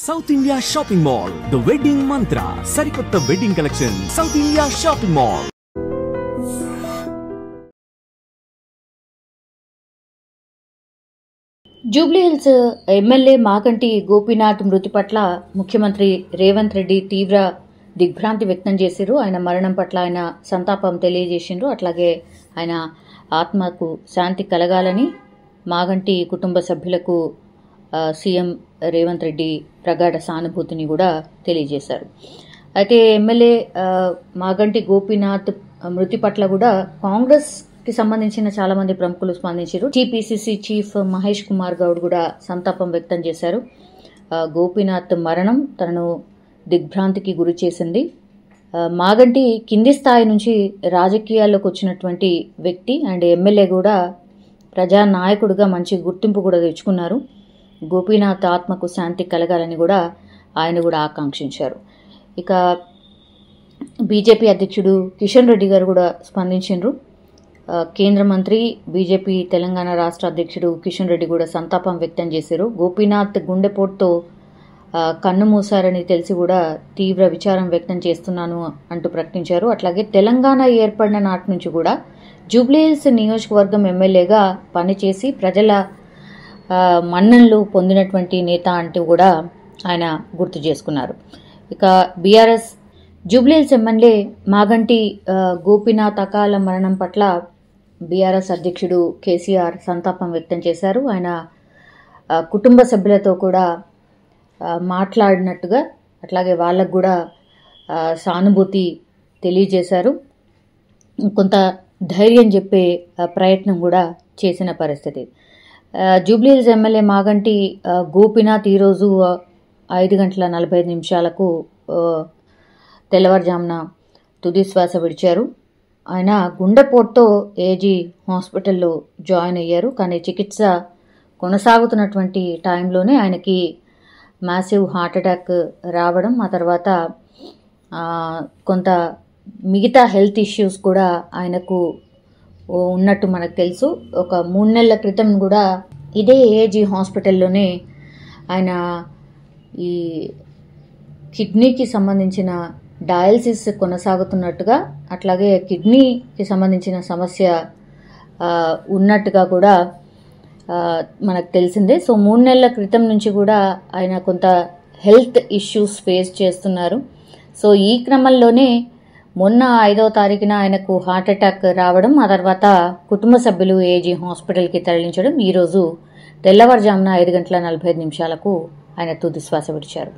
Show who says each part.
Speaker 1: South India shopping mall, the wedding మంత్ర, సరికొత్త wedding collection, south India shopping mall.
Speaker 2: Jubilee Hills MLA Maganti Gopinath మృతి పట్ల ముఖ్యమంత్రి రేవంత్ రెడ్డి తీవ్ర దిగ్భ్రాంతి వ్యక్తం చేశారు. ఆయన మరణం పట్ల ఆయన సంతాపం తెలియజేసిండ్రు. అట్లాగే ఆయన ఆత్మకు శాంతి కలగాలని మాగంటి కుటుంబ సభ్యులకు సీఎం రేవంత్ రెడ్డి ప్రగాఢ సానుభూతిని కూడా తెలియజేశారు. అయితే ఎమ్మెల్యే మాగంటి గోపీనాథ్ మృతి పట్ల కూడా కాంగ్రెస్ కి సంబంధించిన చాలా మంది ప్రముఖులు స్పందించారు. టీపీసీసీ చీఫ్ మహేష్ కుమార్ గౌడ్ కూడా సంతాపం వ్యక్తం చేశారు. గోపీనాథ్ మరణం తనను దిగ్భ్రాంతికి గురి చేసింది. మాగంటి కింది స్థాయి నుంచి రాజకీయాల్లోకి వచ్చినటువంటి వ్యక్తి అండ్ ఎమ్మెల్యే కూడా ప్రజానాయకుడిగా మంచి గుర్తింపు కూడా తెచ్చుకున్నారు. గోపీనాథ్ ఆత్మకు శాంతి కలగాలని కూడా ఆయన కూడా ఆకాంక్షించారు. ఇక బీజేపీ అధ్యక్షుడు కిషన్ రెడ్డి గారు కూడా స్పందించారు. కేంద్ర మంత్రి బీజేపీ తెలంగాణ రాష్ట్ర అధ్యక్షుడు కిషన్ రెడ్డి కూడా సంతాపం వ్యక్తం చేశారు. గోపీనాథ్ గుండెపోటుతో కన్ను మూశారని తెలిసి కూడా తీవ్ర విచారం వ్యక్తం చేస్తున్నాను అంటూ ప్రకటించారు. అట్లాగే తెలంగాణ ఏర్పడిన నాటి నుంచి కూడా జూబ్లీహిల్స్ నియోజకవర్గం ఎమ్మెల్యేగా పనిచేసి ప్రజల మన్ననలు పొందినటువంటి నేత అంటూ కూడా ఆయన గుర్తు చేసుకున్నారు. ఇక బీఆర్ఎస్ జూబ్లీహిల్స్ ఎమ్మెల్యే మాగంటి గోపీనాథ్ అకాల మరణం పట్ల బీఆర్ఎస్ అధ్యక్షుడు కేసీఆర్ సంతాపం వ్యక్తం చేశారు. ఆయన కుటుంబ సభ్యులతో కూడా మాట్లాడినట్టుగా అట్లాగే వాళ్ళకు కూడా సానుభూతి తెలియజేశారు. కొంత ధైర్యం చెప్పే ప్రయత్నం కూడా చేసిన పరిస్థితి. జూబ్లీహిల్స్ ఎమ్మెల్యే మాగంటి గోపీనాథ్ ఈరోజు 5:45 తెల్లవారుజామున తుది శ్వాస విడిచారు. ఆయన గుండెపోటుతో ఏజీ హాస్పిటల్లో జాయిన్ అయ్యారు. కానీ చికిత్స కొనసాగుతున్నటువంటి టైంలోనే ఆయనకి మ్యాసివ్ హార్ట్ అటాక్ రావడం, ఆ తర్వాత కొంత మిగతా హెల్త్ ఇష్యూస్ కూడా ఆయనకు ఉన్నట్టు మనకు తెలుసు. ఒక 3 నెలల క్రితం కూడా ఇదే ఏజీ హాస్పిటల్లోనే ఆయన ఈ కిడ్నీకి సంబంధించిన డయాలసిస్ కొనసాగుతున్నట్టుగా, అట్లాగే కిడ్నీకి సంబంధించిన సమస్య ఉన్నట్టుగా కూడా మనకు తెలిసిందే. సో 3 నెలల క్రితం నుంచి కూడా ఆయన కొంత హెల్త్ ఇష్యూస్ ఫేస్ చేస్తున్నారు. సో ఈ క్రమంలోనే మొన్న 5వ తారీఖున ఆయనకు హార్ట్ అటాక్ రావడం, ఆ తర్వాత కుటుంబ సభ్యులు ఏజీ హాస్పిటల్కి తరలించడం, ఈరోజు తెల్లవారుజామున 5:45 ఆయన తుది శ్వాస విడిచారు.